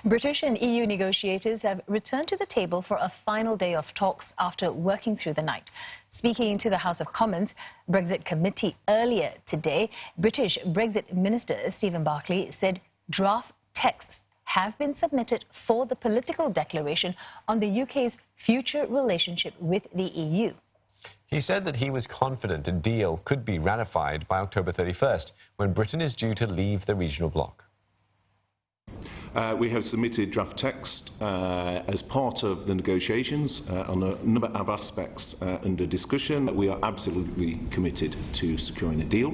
British and EU negotiators have returned to the table for a final day of talks after working through the night. Speaking to the House of Commons Brexit committee earlier today, British Brexit Minister Stephen Barclay said draft texts have been submitted for the political declaration on the UK's future relationship with the EU. He said that he was confident a deal could be ratified by October 31st, when Britain is due to leave the regional bloc. We have submitted draft text as part of the negotiations on a number of aspects under discussion. We are absolutely committed to securing a deal.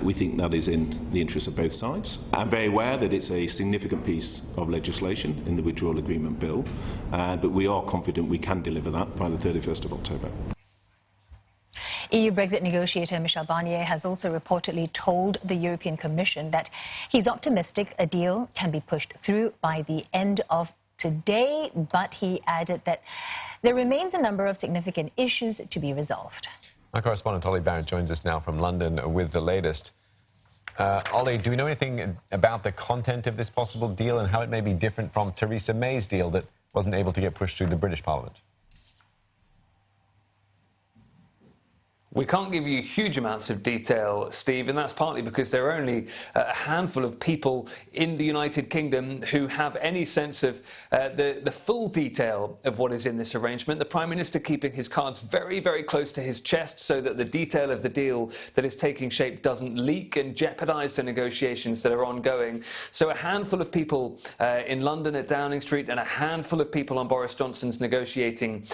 We think that is in the interest of both sides. I'm very aware that it's a significant piece of legislation in the withdrawal agreement bill, but we are confident we can deliver that by the 31st of October. EU Brexit negotiator Michel Barnier has also reportedly told the European Commission that he's optimistic a deal can be pushed through by the end of today, but he added that there remains a number of significant issues to be resolved. Our correspondent Ollie Barrett joins us now from London with the latest. Ollie, do we know anything about the content of this possible deal and how it may be different from Theresa May's deal that wasn't able to get pushed through the British Parliament? We can't give you huge amounts of detail, Steve, and that's partly because there are only a handful of people in the United Kingdom who have any sense of the full detail of what is in this arrangement. The Prime Minister keeping his cards very, very close to his chest so that the detail of the deal that is taking shape doesn't leak and jeopardise the negotiations that are ongoing. So a handful of people in London at Downing Street and a handful of people on Boris Johnson's negotiating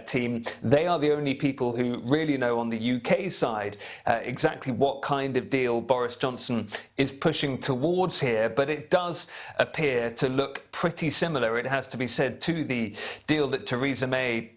team, they are the only people who really know on the UK side exactly what kind of deal Boris Johnson is pushing towards here, but it does appear to look pretty similar, it has to be said, to the deal that Theresa May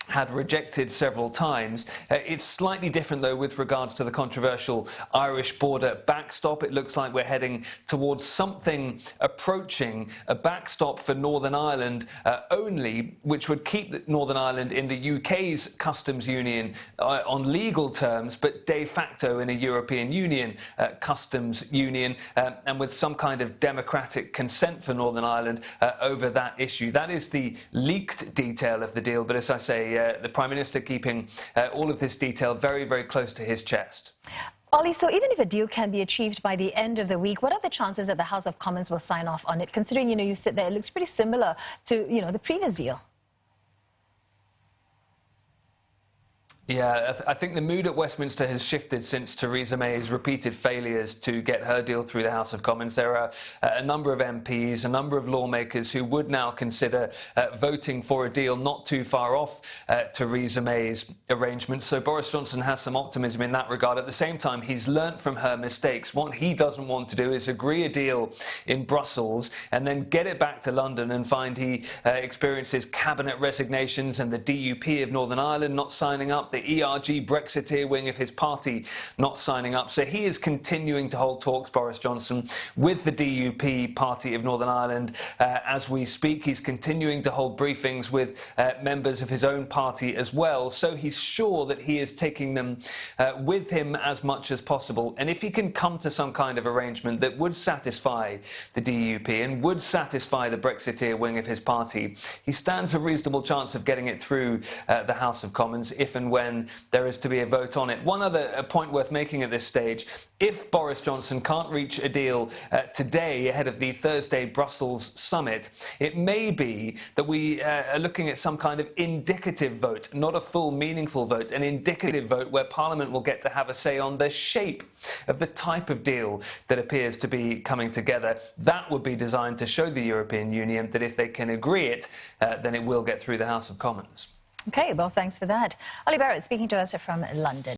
had rejected several times. It's slightly different, though, with regards to the controversial Irish border backstop. It looks like we're heading towards something approaching a backstop for Northern Ireland only, which would keep Northern Ireland in the UK's customs union on legal terms, but de facto in a European Union customs union, and with some kind of democratic consent for Northern Ireland over that issue. That is the leaked detail of the deal, but as I say, the Prime Minister keeping all of this detail very, very close to his chest. Ollie, so even if a deal can be achieved by the end of the week, what are the chances that the House of Commons will sign off on it, considering, you sit there, it looks pretty similar to, the previous deal? Yeah, I think the mood at Westminster has shifted since Theresa May's repeated failures to get her deal through the House of Commons. There are a number of MPs, a number of lawmakers who would now consider voting for a deal not too far off Theresa May's arrangement. So Boris Johnson has some optimism in that regard. At the same time, he's learnt from her mistakes. What he doesn't want to do is agree a deal in Brussels and then get it back to London and find he experiences cabinet resignations and the DUP of Northern Ireland not signing up, the ERG Brexiteer wing of his party not signing up. So he is continuing to hold talks, Boris Johnson, with the DUP party of Northern Ireland as we speak. He's continuing to hold briefings with members of his own party as well. So he's sure that he is taking them with him as much as possible. And if he can come to some kind of arrangement that would satisfy the DUP and would satisfy the Brexiteer wing of his party, he stands a reasonable chance of getting it through the House of Commons if and when there is to be a vote on it. One other point worth making at this stage: if Boris Johnson can't reach a deal today ahead of the Thursday Brussels summit, it may be that we are looking at some kind of indicative vote, not a full meaningful vote, an indicative vote where Parliament will get to have a say on the shape of the type of deal that appears to be coming together. That would be designed to show the European Union that if they can agree it, then it will get through the House of Commons. OK, well, thanks for that. Ollie Barrett speaking to us from London.